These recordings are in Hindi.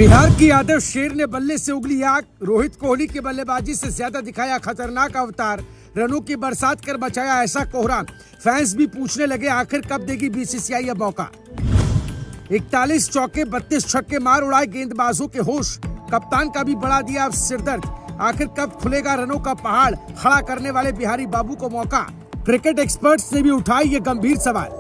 बिहार की आदर्श शेर ने बल्ले से उगली आग। रोहित कोहली की बल्लेबाजी से ज्यादा दिखाया खतरनाक अवतार। रनों की बरसात कर बचाया ऐसा कोहराम। फैंस भी पूछने लगे आखिर कब देगी बीसीसीआई अब मौका। 41 चौके 32 छक्के मार उड़ाए गेंदबाजों के होश। कप्तान का भी बढ़ा दिया अब सिरदर्द। आखिर कब खुलेगा रनों का पहाड़ खड़ा करने वाले बिहारी बाबू को मौका। क्रिकेट एक्सपर्ट्स ने भी उठाई ये गंभीर सवाल।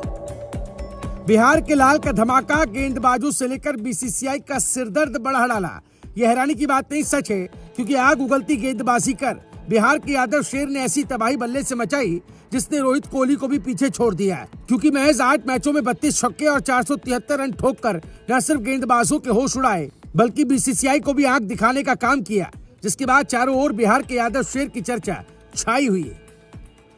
बिहार के लाल का धमाका, गेंदबाजों से लेकर बीसीसीआई का सिरदर्द बढ़ा डाला। यह हैरानी की बात नहीं, सच है, क्योंकि आग उगलती गेंदबाजी कर बिहार की आदर्श शेर ने ऐसी तबाही बल्ले से मचाई जिसने रोहित कोहली को भी पीछे छोड़ दिया है। क्योंकि महज 8 मैचों में 32 छक्के और 473 रन ठोककर न सिर्फ गेंदबाजों के होश उड़ाए बल्कि बीसीसीआई को भी आंख दिखाने का काम किया, जिसके बाद चारों ओर बिहार के यादव शेर की चर्चा छाई हुई है।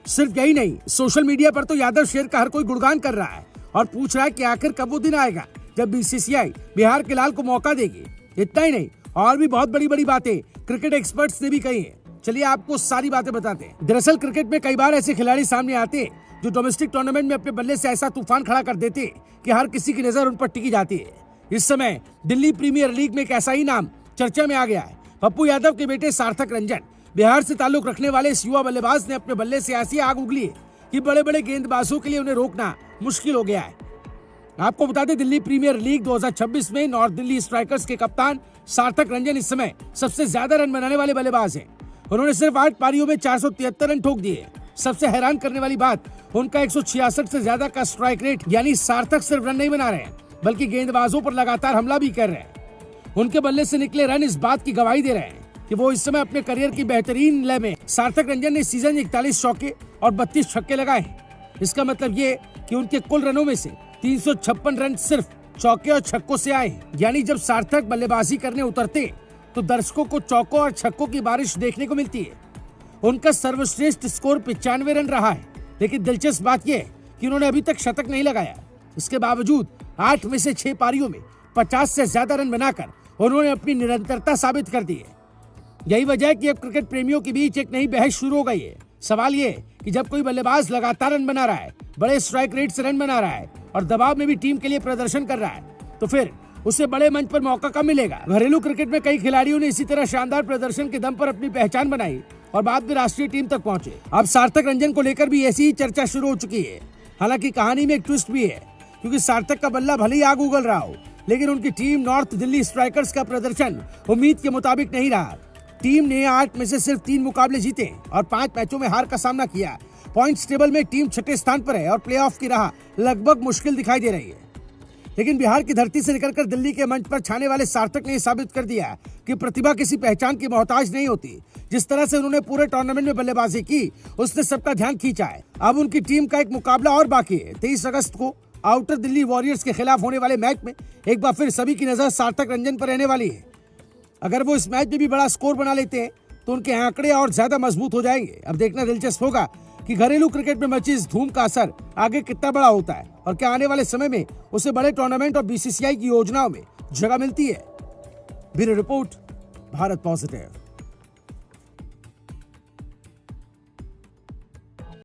सिर्फ यही नहीं, सोशल मीडिया पर तो यादव शेर का हर कोई गुणगान कर रहा है और पूछ रहा है कि आखिर कब वो दिन आएगा जब बीसीसीआई बिहार के लाल को मौका देगी। इतना ही नहीं, और भी बहुत बड़ी बड़ी बातें क्रिकेट एक्सपर्ट्स ने भी कही हैं। चलिए आपको सारी बातें बताते हैं। दरअसल क्रिकेट में कई बार ऐसे खिलाड़ी सामने आते हैं जो डोमेस्टिक टूर्नामेंट में अपने बल्ले से ऐसा तूफान खड़ा कर देते कि हर किसी की नजर उन पर टिकी जाती है। इस समय दिल्ली प्रीमियर लीग में एक ऐसा ही नाम चर्चा में आ गया है। पप्पू यादव के बेटे सार्थक रंजन। बिहार से ताल्लुक रखने वाले इस युवा बल्लेबाज ने अपने बल्ले से ऐसी आग उगली है कि बड़े बड़े गेंदबाजों के लिए उन्हें रोकना मुश्किल हो गया है। आपको बता दें, दिल्ली प्रीमियर लीग 2026 में नॉर्थ दिल्ली स्ट्राइकर्स के कप्तान सार्थक रंजन इस समय सबसे ज्यादा रन बनाने वाले बल्लेबाज हैं। उन्होंने सिर्फ 8 पारियों में 473 रन ठोक दिए। सबसे हैरान करने वाली बात, उनका 166 से ज्यादा का स्ट्राइक रेट, यानी सार्थक सिर्फ रन नहीं बना रहे हैं बल्कि गेंदबाजों पर लगातार हमला भी कर रहे हैं। उनके बल्ले से निकले रन इस बात की गवाही दे रहे हैं कि वो इस समय अपने करियर की बेहतरीन लय में। सार्थक रंजन ने सीजन 41 चौके और 32 छक्के लगाए। इसका मतलब ये कि उनके कुल रनों में से 356 रन सिर्फ चौके और छक्कों से आए। यानी जब सार्थक बल्लेबाजी करने उतरते तो दर्शकों को चौकों और छक्कों की बारिश देखने को मिलती है। उनका सर्वश्रेष्ठ स्कोर 95 रन रहा है। लेकिन दिलचस्प बात यह कि उन्होंने अभी तक शतक नहीं लगाया। इसके बावजूद 8 में से 6 पारियों में 50 से ज्यादा रन बनाकर उन्होंने अपनी निरंतरता साबित कर दी है। यही वजह है कि अब क्रिकेट प्रेमियों के बीच एक नई बहस शुरू हो गई है। सवाल ये कि जब कोई बल्लेबाज लगातार रन बना रहा है, बड़े स्ट्राइक रेट से रन बना रहा है और दबाव में भी टीम के लिए प्रदर्शन कर रहा है, तो फिर उसे बड़े मंच पर मौका कब मिलेगा। घरेलू क्रिकेट में कई खिलाड़ियों ने इसी तरह शानदार प्रदर्शन के दम पर अपनी पहचान बनाई और बाद में राष्ट्रीय टीम तक पहुंचे। अब सार्थक रंजन को लेकर भी ऐसी ही चर्चा शुरू हो चुकी है। हालांकि कहानी में एक ट्विस्ट भी है, क्योंकि सार्थक का बल्ला भले ही आग उगल रहा हो, लेकिन उनकी टीम नॉर्थ दिल्ली स्ट्राइकर्स का प्रदर्शन उम्मीद के मुताबिक नहीं रहा। टीम ने 8 में से सिर्फ 3 मुकाबले जीते और 5 मैचों में हार का सामना किया। पॉइंट्स टेबल में टीम 6ठे स्थान पर है और प्लेऑफ की राह लगभग मुश्किल दिखाई दे रही है। लेकिन बिहार की धरती से निकलकर दिल्ली के मंच पर छाने वाले सार्थक ने साबित कर दिया कि प्रतिभा किसी पहचान की मोहताज नहीं होती। जिस तरह से उन्होंने पूरे टूर्नामेंट में बल्लेबाजी की, उसने सबका ध्यान खींचा है। अब उनकी टीम का एक मुकाबला और बाकी है। 23 अगस्त को आउटर दिल्ली वॉरियर्स के खिलाफ होने वाले मैच में एक बार फिर सभी की नजर सार्थक रंजन पर रहने वाली है। अगर वो इस मैच में भी बड़ा स्कोर बना लेते हैं तो उनके आंकड़े और ज्यादा मजबूत हो जाएंगे। अब देखना दिलचस्प होगा कि घरेलू क्रिकेट में मची इस धूम का असर आगे कितना बड़ा होता है और क्या आने वाले समय में उसे बड़े टूर्नामेंट और बीसीसीआई की योजनाओं में जगह मिलती है। Bureau report, Bharat positive.